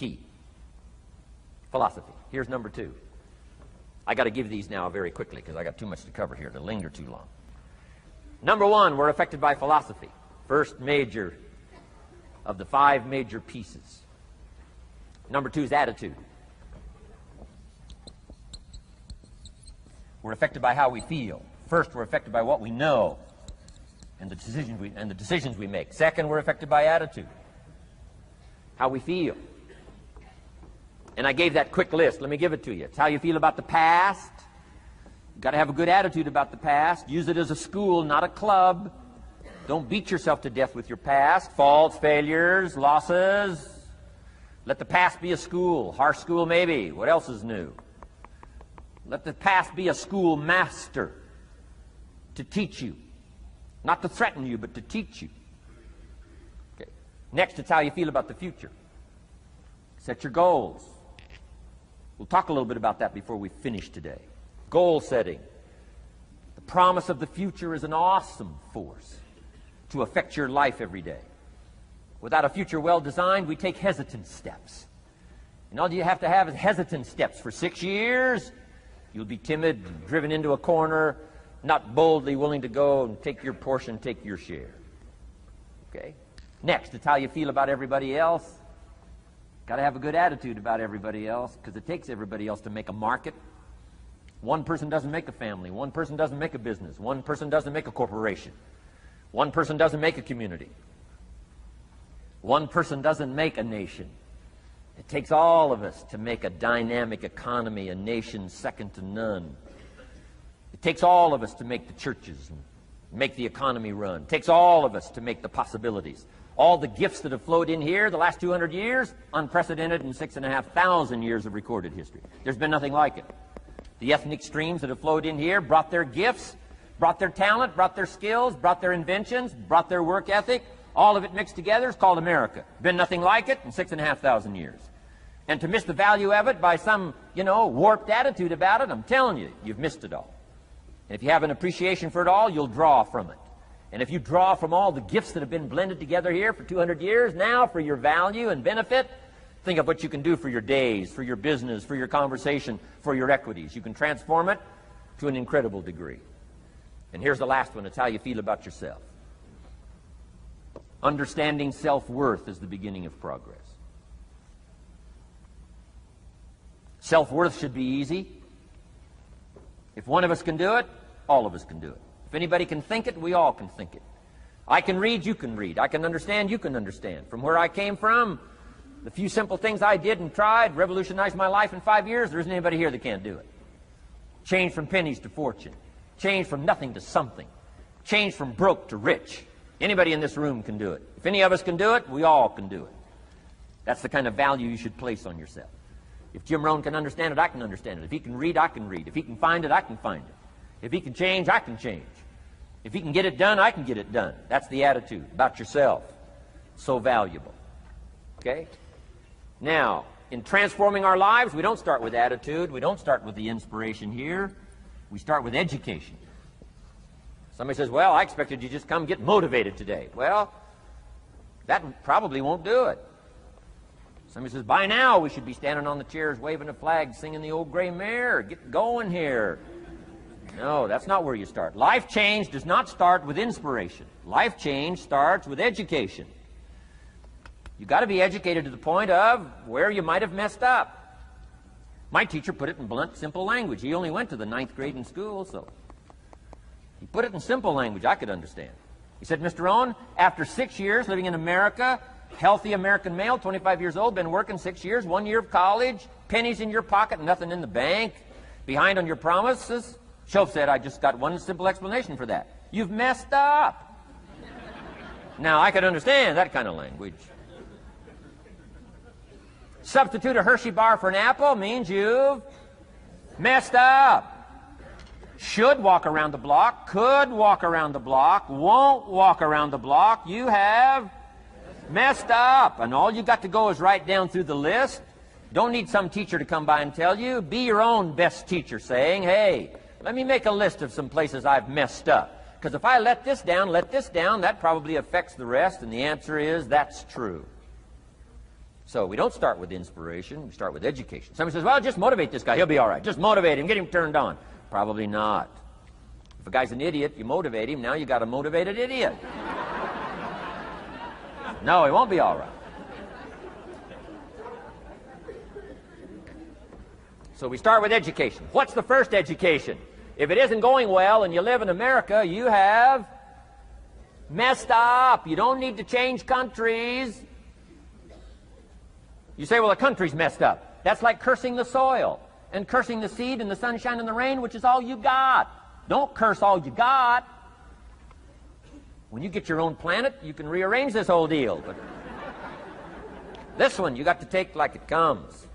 Key. Philosophy. Here's number 2. I got to give these now very quickly because I got too much to cover here to linger too long. Number 1, we're affected by philosophy. First major of the 5 major pieces. Number 2 is attitude. We're affected by how we feel. First, we're affected by what we know and the decisions we make. Second, we're affected by attitude, how we feel. And I gave that quick list. Let me give it to you. It's how you feel about the past. You've got to have a good attitude about the past. Use it as a school, not a club. Don't beat yourself to death with your past. Faults, failures, losses. Let the past be a school. Harsh school, maybe. What else is new? Let the past be a school master to teach you. Not to threaten you, but to teach you. Okay. Next, it's how you feel about the future. Set your goals. We'll talk a little bit about that before we finish today. Goal setting. The promise of the future is an awesome force to affect your life every day. Without a future well designed, we take hesitant steps. And all you have to have is hesitant steps. For 6 years, you'll be timid, driven into a corner, not boldly willing to go and take your portion, take your share. Okay? Next, it's how you feel about everybody else. Got to have a good attitude about everybody else because it takes everybody else to make a market. One person doesn't make a family. One person doesn't make a business. One person doesn't make a corporation. One person doesn't make a community. One person doesn't make a nation. It takes all of us to make a dynamic economy, a nation second to none. It takes all of us to make the churches and make the economy run. It takes all of us to make the possibilities. All the gifts that have flowed in here the last 200 years, unprecedented in 6,500 years of recorded history. There's been nothing like it. The ethnic streams that have flowed in here brought their gifts, brought their talent, brought their skills, brought their inventions, brought their work ethic. All of it mixed together is called America. Been nothing like it in 6,500 years. And to miss the value of it by some, warped attitude about it, I'm telling you, you've missed it all. And if you have an appreciation for it all, you'll draw from it. And if you draw from all the gifts that have been blended together here for 200 years, now for your value and benefit, think of what you can do for your days, for your business, for your conversation, for your equities. You can transform it to an incredible degree. And here's the last one. It's how you feel about yourself. Understanding self-worth is the beginning of progress. Self-worth should be easy. If one of us can do it, all of us can do it. If anybody can think it, we all can think it. I can read, you can read. I can understand, you can understand. From where I came from, the few simple things I did and tried revolutionized my life in 5 years. There isn't anybody here that can't do it. Change from pennies to fortune. Change from nothing to something. Change from broke to rich. Anybody in this room can do it. If any of us can do it, we all can do it. That's the kind of value you should place on yourself. If Jim Rohn can understand it, I can understand it. If he can read, I can read. If he can find it, I can find it. If he can change, I can change. If he can get it done, I can get it done. That's the attitude about yourself. So valuable. Okay? Now, in transforming our lives, we don't start with attitude. We don't start with the inspiration here. We start with education. Somebody says, well, I expected you to just come get motivated today. Well, that probably won't do it. Somebody says, by now we should be standing on the chairs, waving a flag, singing the old gray mare. Get going here. No, that's not where you start. Life change does not start with inspiration. Life change starts with education. You've got to be educated to the point of where you might have messed up. My teacher put it in blunt, simple language. He only went to the 9th grade in school, so he put it in simple language I could understand. He said, Mr. Owen, after 6 years living in America, healthy American male, 25 years old, been working 6 years, 1 year of college, pennies in your pocket, nothing in the bank, behind on your promises. Shoaff said, I just got one simple explanation for that. You've messed up. Now, I could understand that kind of language. Substitute a Hershey bar for an apple means you've messed up. Should walk around the block, could walk around the block, won't walk around the block. You have messed up. And all you got to go is write down through the list. Don't need some teacher to come by and tell you. Be your own best teacher saying, hey, let me make a list of some places I've messed up. Because if I let this down, that probably affects the rest. And the answer is, that's true. So we don't start with inspiration, we start with education. Somebody says, well, just motivate this guy, he'll be all right. Just motivate him, get him turned on. Probably not. If a guy's an idiot, you motivate him, now you got a motivated idiot. No, he won't be all right. So we start with education. What's the first education? If it isn't going well and you live in America, you have messed up. You don't need to change countries. You say, well, the country's messed up. That's like cursing the soil and cursing the seed and the sunshine and the rain, which is all you got. Don't curse all you got. When you get your own planet, you can rearrange this whole deal. But this one, you got to take like it comes.